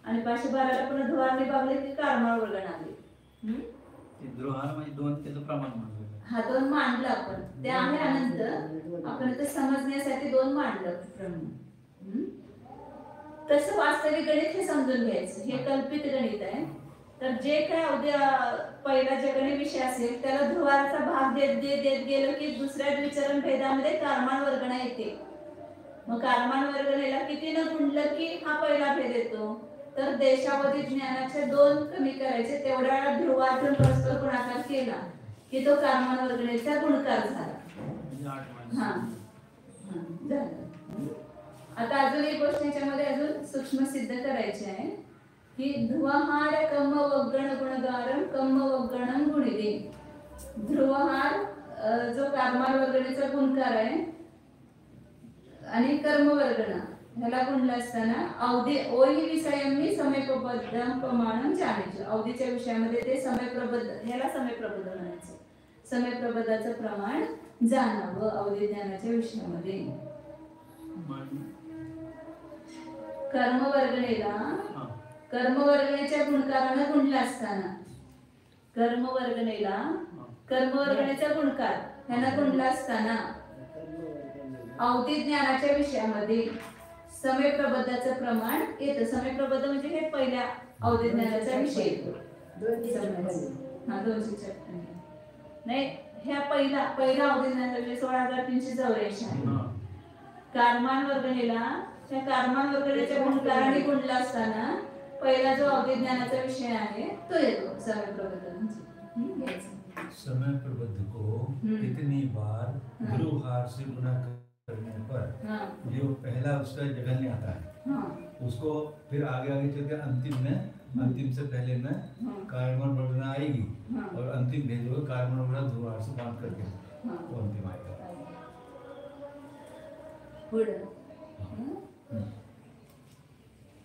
आणि 512ला पुन्हा ध्रुवार विभागले की कारमाळ वर्गण आले. ते ध्रुवार म्हणजे 2 त्याचं प्रमाण म्हणलं. हा 2 मांडलं आपण, ते आहे अनंत, आपण ते समजण्यासाठी 2 मांडलं प्रमाण. तसं वास्तविक गणित हे समजून घ्यायचं, हे कल्पित गणित आहे. तर जे काय उद्या पहिला जे गणित विषय असेल त्याला ध्रुवाचा भाग देत गेलो की दुसऱ्या द्विचरण भेदामध्ये कारमान वर्गणा येते. मग कारमान वर्गणेला किती न गुणलं की हा पहिला भेद येतो. तर देशावधी ज्ञानाचे 2 कमी करायचे, तेवढ्या वेळा ध्रुवातून परस्पर गुणाकार केला की तो कारमान वर्गणेचा गुणकार झाला. हा झालं. आता अजून एक गोष्ट याच्यामध्ये अजून सूक्ष्म सिद्ध करायची आहे की ध्रुवहार कम वगण गुणगारम कम वगणम गुणिले. ध्रुवहार जो कारमार वर्गणेचा गुणकार आहे आणि कर्म वर्गणा ह्याला गुणला असताना अवधी ओही विषयमी समयप्रबद्धम प्रमाणम जाणायचं. अवधीच्या विषयामध्ये ते समयप्रबद्ध, ह्याला समयप्रबद्ध म्हणायचं. समयप्रबद्धाचं प्रमाण जाणावं अवधी ज्ञानाच्या विषयामध्ये. कर्मवर्गणेला कर्मवर्गणेच्या गुणकारानं गुणला असताना कर्मवर्गणेला कर्मवर्गणेचा गुणकार ह्याला गुणला असताना अवधी ज्ञानाच्या विषयामध्ये समयप्रबद्धाचं प्रमाण येतं. समयप्रबद्ध म्हणजे हे पहिल्या अवधी ज्ञानाचा विषय येतो. 256 नाही, ह्या पहिला अवधी ज्ञानाचा विषय 16384 आहे. कारमान वर्गणेला त्या कारमान वर्गणेच्या गुणकाराने गुणला असताना पहिला जो अवधी ज्ञानाचा विषय आहे तो येतो समयप्रबद्ध. समय प्रबद्ध को कितनी बार ध्रुवहार से गुणा करने पर जो पहला उसका जगन्य आता है उसको फिर आगे चलते अंतिम से पहले में कारमन वर्गना आएगी और अंतिम भेद होगा कारमन वर्गना ध्रुवहार से बांध करके वो अंतिम आएगा.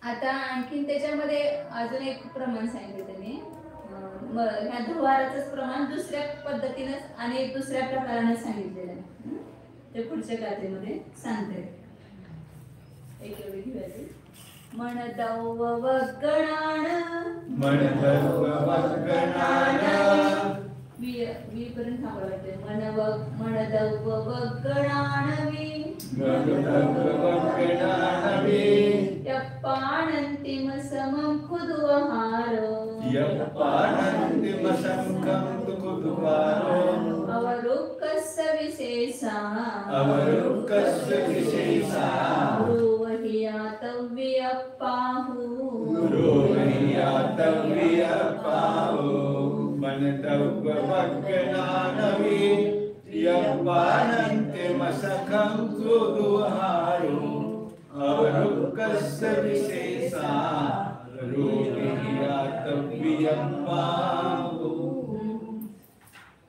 आता आणखीन त्याच्यामध्ये अजून एक प्रमाण सांगितलं त्यांनी. ह्या ध्रुवाराचंच प्रमाण दुसऱ्या पद्धतीनं आणि दुसऱ्या प्रकाराने सांगितलेलं आहे. ते पुढच्या गाथेमध्ये सांगते. एक एवढी घेऊया. म्हणदव वगणान वी पर्यंत थांबवा लागते. म्हणदव वगणानवी यप्पानंतिम समं कुदुवहारो अवरुक्कस्य विशेषा ब्रूवहियातव्यप्पाहु अवरुक्कस्य विशेषा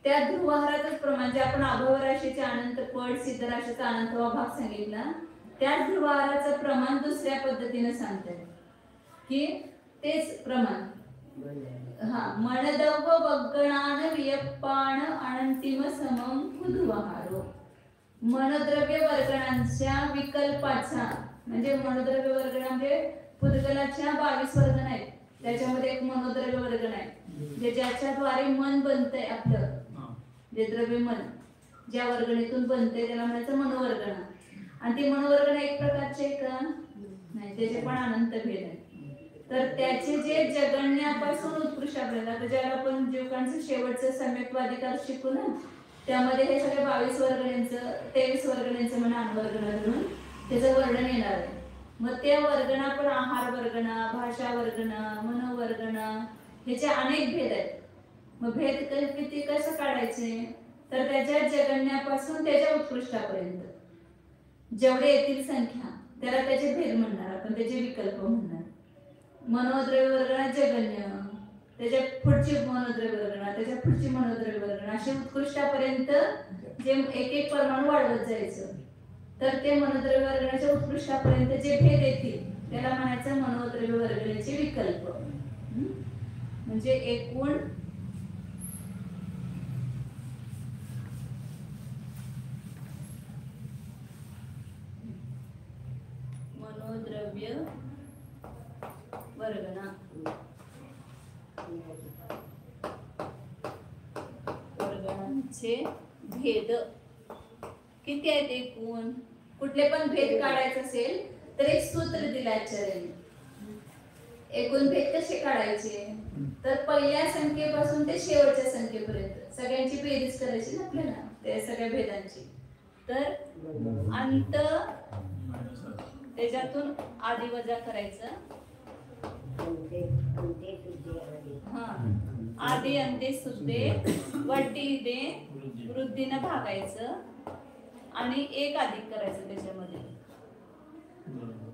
त्या ध्रुवहाराचंच प्रमाण जे आपण अभव राशीचे अनंत पट सिद्ध राशीचा अनंत भाग सांगितला, त्या ध्रुवहाराचं प्रमाण दुसऱ्या पद्धतीने सांगतात की तेच प्रमाण मनदव वगणान वियप्पाण अनंतिम समम कुदुवहारो. मनद्रव्य वर्गणांच्या विकल्पाचा म्हणजे मनोद्रव्य वर्गण म्हणजे पुद्गलाच्या 22 वर्गण आहेत. त्याच्यामध्ये एक मनोद्रव्य वर्गण आहे जे ज्याच्याद्वारे मन बनतंय आपलं, जे द्रव्य मन ज्या वर्गणीतून बनतंय त्याला म्हणायचं मनोवर्गण. आणि ती मनोवर्गण एक प्रकारचे का नाही, त्याचे पण अनंत भेद आहेत. तर त्याचे जे जगण्यापासून उत्कृष्ट आपल्याला तर ज्याला आपण जीवकांचं शेवटचं सम्यक्वाधिकार शिकू ना, त्यामध्ये हे सगळे 22 वर्गणींचं 23 वर्गणींचं म्हणा अनुवर्गण धरून त्याचं वर्णन येणार आहे. मग त्या वर्गणा पण आहार वर्गणा, भाषा वर्गणा, मनोवर्गणा ह्याचे अनेक भेद आहेत. मग भेद किती कसं काढायचे तर त्याच्या जगण्यापासून त्याच्या उत्कृष्टापर्यंत जेवढे येतील संख्या त्याला त्याचे भेद म्हणणार आपण, त्याचे विकल्प म्हणणार. मनोद्रव्य वर्गणा जगन्य, त्याच्या पुढची मनोद्रव्य वर्गणा, त्याच्या पुढची मनोद्रव्य वर्गणा असे उत्कृष्टापर्यंत जे एक एक परमाणू वाढवत जायचं. तर ते मनोद्रव्य वर्गणाच्या उत्कृष्टापर्यंत जे भेद येतील त्याला म्हणायचं मनोद्रव्य वर्गणाचे विकल्प. म्हणजे एकूण मनोद्रव्य चे भेद किती आहेत एकूण? कुठले पण भेद काढायचे असेल तर एक सूत्र दिलं आचार्याने. एकूण भेद कसे काढायचे? तर पहिल्या संख्येपासून ते शेवटच्या संख्येपर्यंत सगळ्यांची बेरीज करायची ना आपल्याला, त्या सगळ्या भेदांची. तर अंत त्याच्यातून आधी वजा करायचं. हा, आधी अंते सुद्धे वड्डी दे वृद्धीनं भागायचं आणि एक अधिक करायचं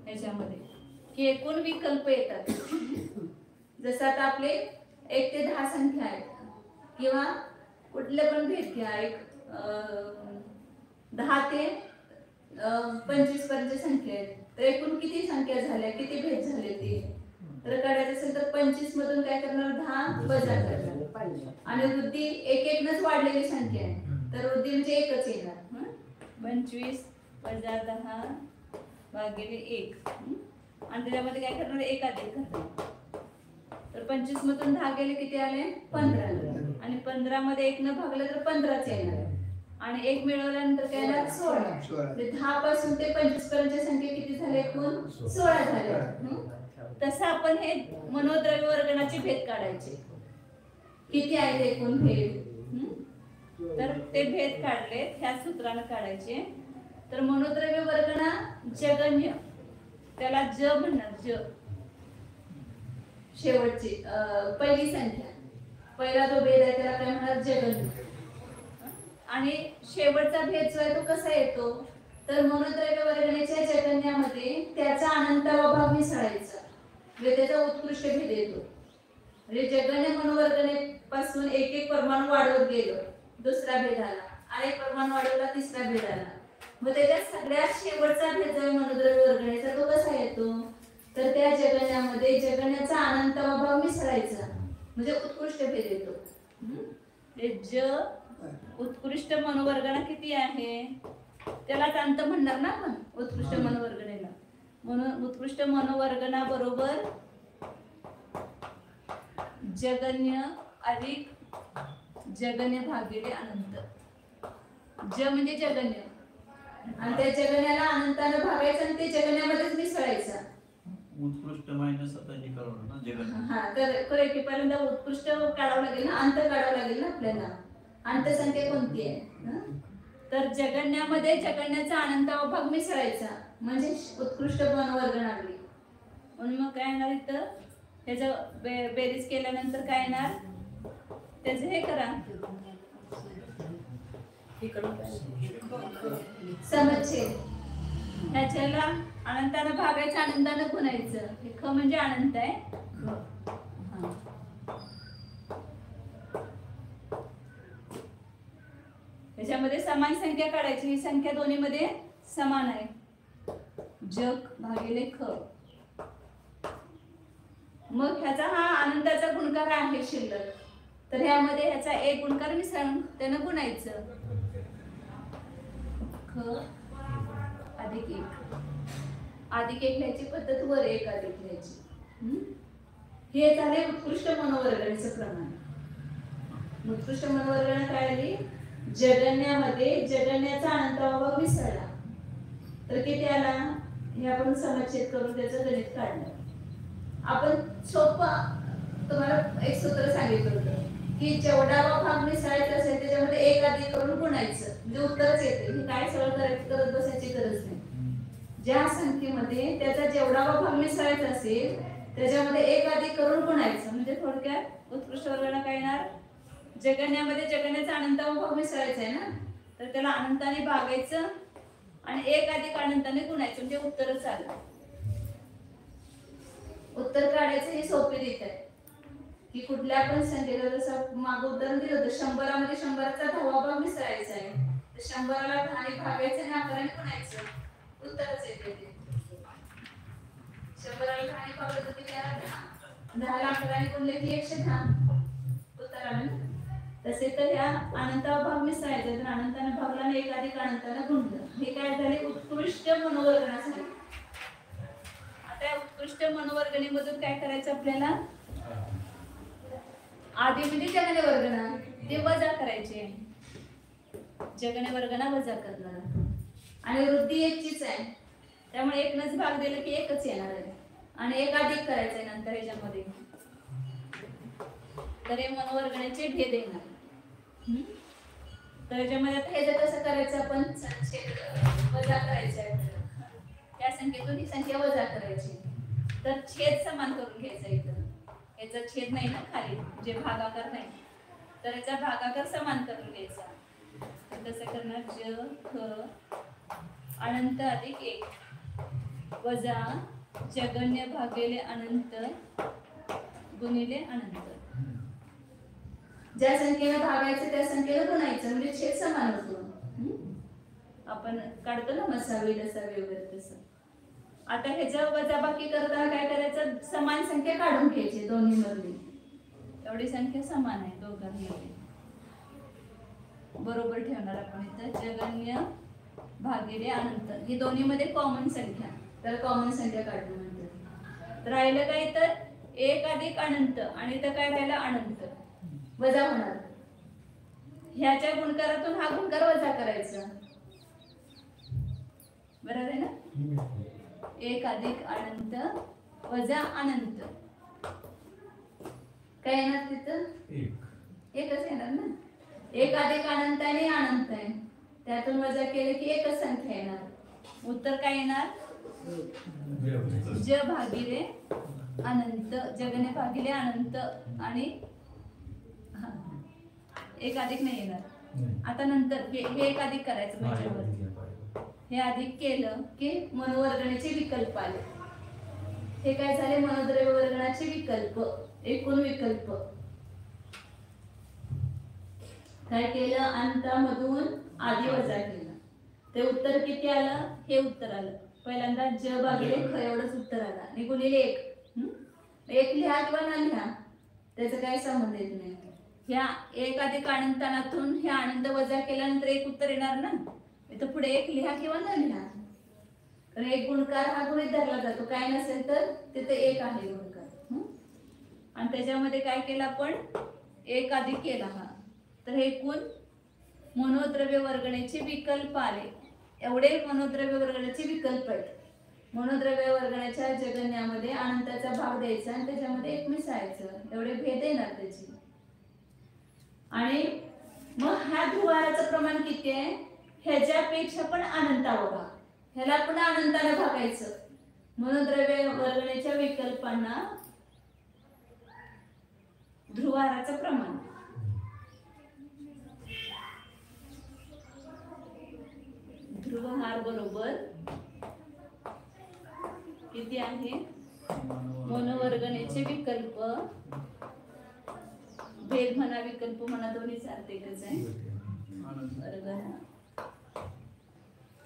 त्याच्यामध्ये की एकूण विकल्प येतात. जसं आता आपले 1 ते 10 संख्या आहेत किंवा कुठले पण भेद घ्या, एक 10 ते 25 पर्यंत संख्या आहेत, तर एकूण किती संख्या झाल्या, किती भेद झाले ते तर काढायचं असेल तर 25 मधून काय करणार, 10 वजा करणार. आणि वृद्धी एक नच वाढलेली संख्या आहे तर वृद्धी म्हणजे एकच येणार. 25 वजा 10 भागिले 1 आणि त्याच्यामध्ये काय करणार, एक अधिक करणार. तर 25 मधून 10 गेले किती आले, 15 आणि 15 मध्ये 1 न भागलं तर 15च येणार आणि 1 मिळवल्यानंतर काय येणार, 16. 10 पासून ते 25 पर्यंतच्या संख्या किती झाल्या, एकूण 16 झाल्या. तसं आपण हे मनोद्रव्य वर्गणाचे भेद काढायचे. किती आहेत एकूण भेद, तर ते भेद काढले ह्या सूत्रानं काढायचे. तर मनोद्रव्य वर्गणा जगन्य, त्याला ज म्हणणार, ज शेवटची पहिली संख्या, पहिला जो भेद आहे त्याला काय म्हणणार, जगन्य. आणि शेवटचा भेद जो आहे तो कसा येतो, तर मनोद्रव्य वर्गणेच्या जगन्यामध्ये त्याचा अनंतावा मिसळायचा म्हणजे त्याचा उत्कृष्ट भेद येतो. म्हणजे जगन्य मनोवर्गणेपासून एक परमाणू वाढवत गेलो, दुसरा भेद आला, अनेक परमाणू वाढवला, तिसरा भेद आला. मग त्याच्यात सगळ्यात शेवटचा भेद जो मनोद्रव्य वर्गणेचा तो कसा येतो, तर त्या जगण्यामध्ये जगण्याचा अनंतावा भाव मिसळायचा म्हणजे उत्कृष्ट भेद येतो. ज उत्कृष्ट मनोवर्गणा किती आहे त्यालाच अंत म्हणणार ना आपण, उत्कृष्ट मनोवर्गणेला. म्हणून उत्कृष्ट मनोवर्गणा बरोबर जगन्य अधिक जगन्य भागिले अनंत. ज म्हणजे जगन्य आणि त्या जगण्याला अनंतानं भागायचं आणि ते जगण्यामध्येच मिसळायचं. उत्कृष्ट मायनस आता हे करावं ना जगन्य. हा, तर करेक्ट पहिल्यांदा उत्कृष्ट काढावं लागेल ना, अंत काढावं लागेल ना आपल्याला. अंत संख्या कोणती आहे, तर जगण्यामध्ये जगण्याचा अनंतावा भाग मिसळायचा म्हणजे उत्कृष्ट मनोवर्गणा आली. म्हणून मग काय येणार इथं, त्याचं बेरीज केल्यानंतर काय येणार, त्याचं हे करा समच्छेद. ह्याच्याला अनंतानं भागायचं, अनंतानं गुणायचं. हे ख म्हणजे अनंत आहे. त्याच्यामध्ये समान संख्या काढायची. ही संख्या दोन्ही मध्ये समान आहे, जग भागिले ख. मग ह्याचा हा अनंताचा गुणकार आहे शिल्लक, तर ह्यामध्ये ह्याचा एक गुणकार मिसळून त्यानं गुणायचं. ख अधिक 1 अधिक 1 लिहायची पद्धत वर 1 अधिक लिहायची. हे झाले उत्कृष्ट मनोवर्गणेचं प्रमाण. उत्कृष्ट मनोवर्गणा काय आली, जगण्यामध्ये जगण्याचा अनंतावा मिसळला तर किती आला, हे आपण समच्छेद करून त्याचं गणित काढलं. आपण सोपं तुम्हाला एक सूत्र सांगितलं होतं की जेवढावा भाग मिसळायचा असेल त्याच्यामध्ये 1 अधिक करून गुणायचं म्हणजे उत्तरच येते. हे काय सगळं करत बसायची गरज नाही. ज्या संख्येमध्ये त्याचा जेवढावा भाग मिसळायचा असेल त्याच्यामध्ये 1 अधिक करून गुणायचं म्हणजे थोडक्यात उत्कृष्ट वर्गणा काय येणार, जगण्यामध्ये जगण्याचा अनंतावा भाग मिसळायचा आहे ना, तर त्याला अनंताने भागायचं आणि 1 अधिक अनंताने गुणायचं म्हणजे उत्तरच आलं. उत्तर काढायचं ही सोपी रीत आहे की कुठल्या पण संख्येला, जसं मागं उदाहरण दिलं होतं 100 मध्ये 100चा 10वा भाग मिसळायचा आहे, तर 100ला 10ने भागायचं आणि 11ने गुणायचं, उत्तरच येते ते. 100ला 10ने भागलं तर किती आलं, 10ला 11ने गुणले की 110 उत्तर आलं ना. तसे तर ह्या अनंतावा भाग मिसळायचा, तर अनंताने भागला आणि 1 अधिक अनंताने गुणलं. हे काय झाले, उत्कृष्ट मनोवर्गणा झाली. आता उत्कृष्ट मनोवर्गणेमधून काय करायचं आपल्याला, आधी म्हणजे जगन्य वर्गणा ते वजा करायचे. जगणे वर्गणा वजा करणारा. आणि वृद्धी एकचीच आहे, त्यामुळे एकच भाग दिला की एकच येणार आहे. आणि एक अधिक करायचंय नंतर ह्याच्यामध्ये, तर हे मनोवर्गणाचे भेद येणार. तर याच्यामध्ये आता हे कसं करायचं, आपण वजा करायचं आहे. त्या संख्येतून ही संख्या वजा करायची, तर छेद समान करून घ्यायचा. इथं याचा छेद नाही ना खाली, जे भागाकार नाही, तर याचा भागाकार समान करून घ्यायचा. तर कसं करणार, ज ख अनंत अधिक 1 वजा जगन्य भागिले अनंत गुणिले अनंत. ज्या संख्येला भागायचं त्या संख्येला गुणायचं, म्हणजे छेद समान होतो. आपण काढतो ना मसावी लसावी वगैरे तसं. आता ह्याच्या वजाबाकी करताना काय करायचं, समान संख्या काढून घ्यायची दोन्ही मधली. एवढी संख्या समान आहे दोघांमध्ये, बरोबर ठेवणार आपण इथं. जगन्य भागिले अनंत ही दोन्ही मध्ये कॉमन संख्या, तर कॉमन संख्या काढली म्हणतात. राहिलं काय, तर 1 अधिक अनंत, आणि इथं काय राहिलं, अनंत वजा होणार. ह्याच्या गुणकारातून हा गुणकार वजा करायचा, बरोबर आहे ना. 1 अधिक अनंत वजा अनंत काय येणार, तिथं एकच येणार ना. 1 अधिक अनंत आणि अनंत आहे, त्यातून वजा केले की एकच संख्या येणार. उत्तर काय येणार, ज भागिले अनंत, जगने भागिले अनंत. आणि 1 अधिक नाही येणार. आता नंतर हे 1 अधिक करायचं म्हणजे हे अधिक केलं की मनोवर्गणाचे विकल्प आले. हे काय झाले, मनोद्रव्य वर्गणाचे विकल्प, एकूण विकल्प. काय केलं, अंतामधून आधी वजा केलं, ते उत्तर किती आलं, हे उत्तर आलं. पहिल्यांदा ज भागिले ख एवढंच उत्तर आलं, आणि गुणिले 1 लिहा किंवा न लिहा त्याचा काय संबंध येत नाही. ह्या 1 अधिक अनंतातून हे अनंत वजा केल्यानंतर 1 उत्तर येणार ना. इथं पुढे 1 लिहा किंवा न लिहा, तर 1 गुणकार हा गृहीत धरला जातो. काय नसेल तर तिथे 1 आहे गुणकार. आणि त्याच्यामध्ये काय केलं आपण, 1 अधिक केला हा, तर हे एकूण मनोद्रव्य वर्गणेचे विकल्प आले. एवढे मनोद्रव्य वर्गणेचे विकल्प आहेत. मनोद्रव्य वर्गणाच्या जगण्यामध्ये अनंताचा भाग द्यायचा आणि त्याच्यामध्ये 1 मिसळायचं, एवढे भेद येणार त्याची. आणि मग ह्या ध्रुवाराचं प्रमाण किती आहे, ह्याच्यापेक्षा पण अनंतावा भाग, ह्याला पण अनंताने भागायचं. मनोद्रव्य वर्गणेच्या विकल्पांना ध्रुवाराचं प्रमाण, ध्रुवहार बरोबर किती आहे, मनोवर्गणेचे विकल्प, भेद म्हणा विकल्प म्हणा दोन्ही सारखेच आहे.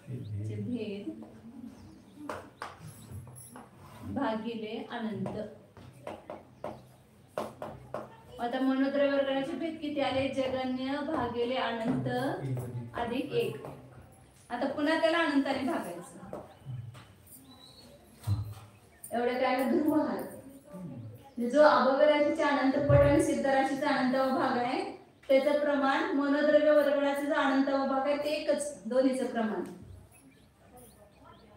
वर्गणाचे भेद भागिले अनंत. आता मनोद्रव्य वर्गणाचे भेद किती आले, जगन्य भागिले अनंत अधिक 1. आता पुन्हा त्याला अनंताने भागायचं. एवढं काय, ध्रुवहार जो अभव्य राशीचा अनंतपट आणि सिद्ध राशीचा अनंतवा भाग आहे त्याचं प्रमाण, मनोद्रव्य वर्गणाचा जो अनंतवा भाग आहे ते एकच, दोन्हीचं प्रमाण.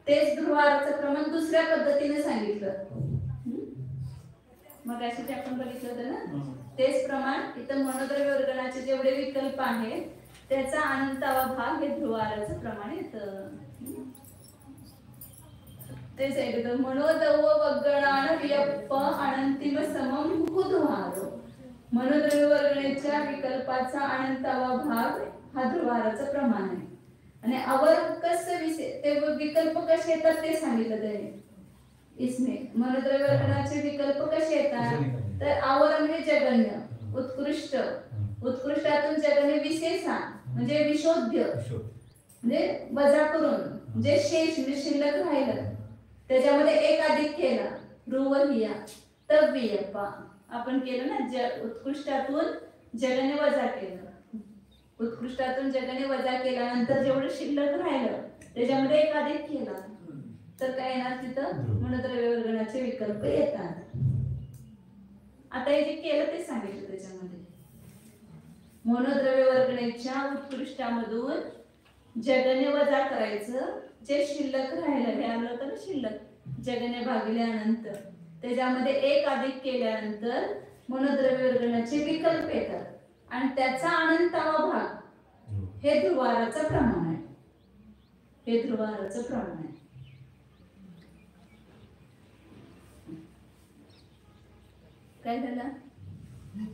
तेच ध्रुवहाराचं प्रमाण दुसऱ्या पद्धतीने सांगितलं. मग अशी ते आपण बघितलं होतं ना, तेच प्रमाण इथं मनोद्रव्य वर्गणाचे जेवढे विकल्प आहेत त्याचा अनंतवा भाग हे ध्रुवहाराचं प्रमाण येतं. तेच एकदम मनोदव वगणान व्यप अनंतिम समम ध्रुवहार. मनोद्रव्य वर्गणेच्या विकल्पाचा अनंतवा भाग हा ध्रुवहाराचं प्रमाण आहे. आणि अवर कसं ते विकल्प कसे येतात ते सांगितलं त्याने इसमें. मनोद्रव्य वर्गणाचे विकल्प कसे येतात, तर आवर म्हणजे जगन्य, उत्कृष्ट, उत्कृष्टातून जगन्य विशेषा म्हणजे विशोध्य, म्हणजे वजा करून, म्हणजे शेष म्हणजे शिल्लक राहिलं त्याच्यामध्ये 1 अधिक केला, ध्रुवहिया तव्यपा आपण केलं ना. उत्कृष्टातून जगने वजा केलं, उत्कृष्टातून जगने वजा केल्यानंतर जेवढं शिल्लक राहिलं त्याच्यामध्ये 1 अधिक केला, तर काय येणार, तिथं मनोद्रव्य वर्गणाचे विकल्प येतात. आता हे जे केलं ते सांगितलं त्याच्यामध्ये. मनोद्रव्य वर्गणीच्या उत्कृष्टामधून जगने वजा करायचं, जे शिल्लक राहिलं हे आलं होतं ना शिल्लक, जगने भागिले अनंत, त्याच्यामध्ये 1 अधिक केल्यानंतर मनोद्रव्य वर्गणाचे विकल्प येतात आणि त्याचा अनंतावा भाग हे ध्रुवाराचं प्रमाण आहे. हे ध्रुवाराचं प्रमाण आहे. काय झालं?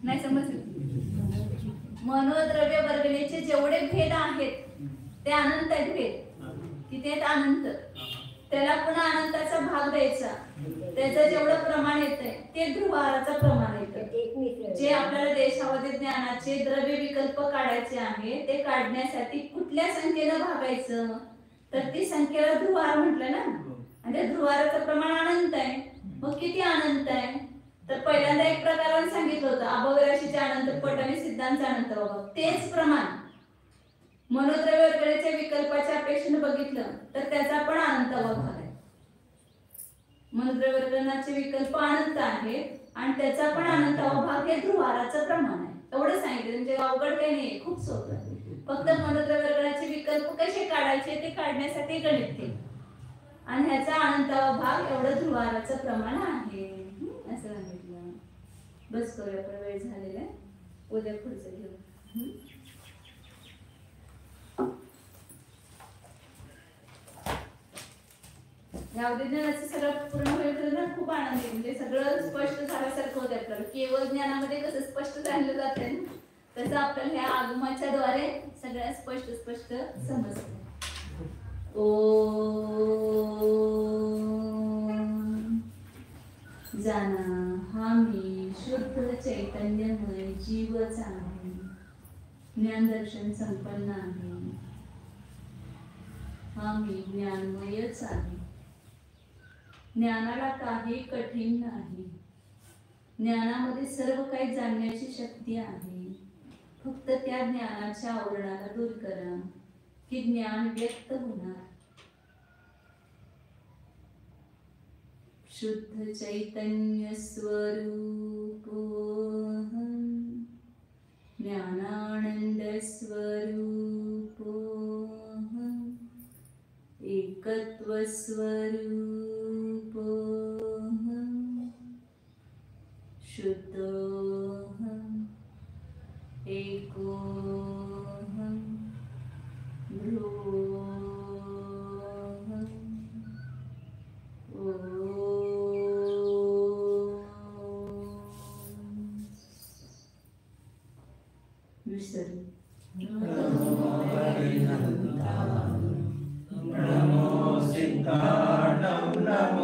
नाही समजलं? मनोद्रव्य वर्गणीचे जेवढे भेद आहेत ते अनंत आहेत. भेद किती आहेत? अनंत. त्याला पुन्हा अनंताचा भाग द्यायचा, त्याचं जेवढं प्रमाण येतंय ते ध्रुवाराचं प्रमाण येतं. जे आपल्याला देशावधी ज्ञानाचे द्रव्य विकल्प काढायचे आहे ते काढण्यासाठी कुठल्या संख्येनं भागायचं, तर ती संख्येला ध्रुवार म्हटलं ना, आणि त्या ध्रुवाराचं प्रमाण अनंत आहे. मग किती अनंत आहे? तर पहिल्यांदा एक प्रकाराने सांगितलं होतं अभवराशीचे अनंत पट आणि सिद्धांचा अनंत भाग. तेच प्रमाण मनोद्रव्य वर्गणीच्या विकल्पाच्या अपेक्षेने बघितलं तर त्याचा पण अनंतावा भाग आहे. मनोद्रव्य वर्गणाचे विकल्प अनंत आहे आणि त्याचा पण अनंतावा भाग हे ध्रुवाराचं प्रमाण आहे. एवढं सांगितलं, म्हणजे अवघड काही नाही, खूप सोपं आहे. फक्त मनोद्रव्य वर्गणाचे विकल्प कसे काढायचे ते काढण्यासाठी गणित केलं आणि ह्याचा अनंतावा भाग एवढं ध्रुवाराचं प्रमाण आहे असं सांगितलं. बस करूया, पण वेळ झालेला आहे, उद्या पुढचं घेऊ. या विज्ञानाचं सगळं पूर्ण होईल ना, खूप आनंद, म्हणजे सगळं स्पष्ट झाल्यासारखं होतं आपल्याला. केवळ ज्ञानामध्ये कसं स्पष्ट झालं जाते तसं आपल्याला ह्या आगमाच्या द्वारे सगळ्या स्पष्ट समजतं. जाना हा मी शुद्ध चैतन्यमय जीवच आहे, ज्ञान दर्शन संपन्न आहे. हा मी ज्ञानमयच आहे. ज्ञानाला काही कठीण नाही. ज्ञानामध्ये सर्व काही जाणण्याची शक्ती आहे. फक्त त्या ज्ञानाच्या आवरणाला दूर करा की ज्ञान व्यक्त होणार. शुद्ध चैतन्य स्वरूपोऽहं, ज्ञानानंद स्वरूपोऽहं, एकत्व स्वरूपोऽहं, शुद्धोऽहं, एकोऽहं, ध्रुवोऽहं. विसरू. नमो सिद्धार्थं नमो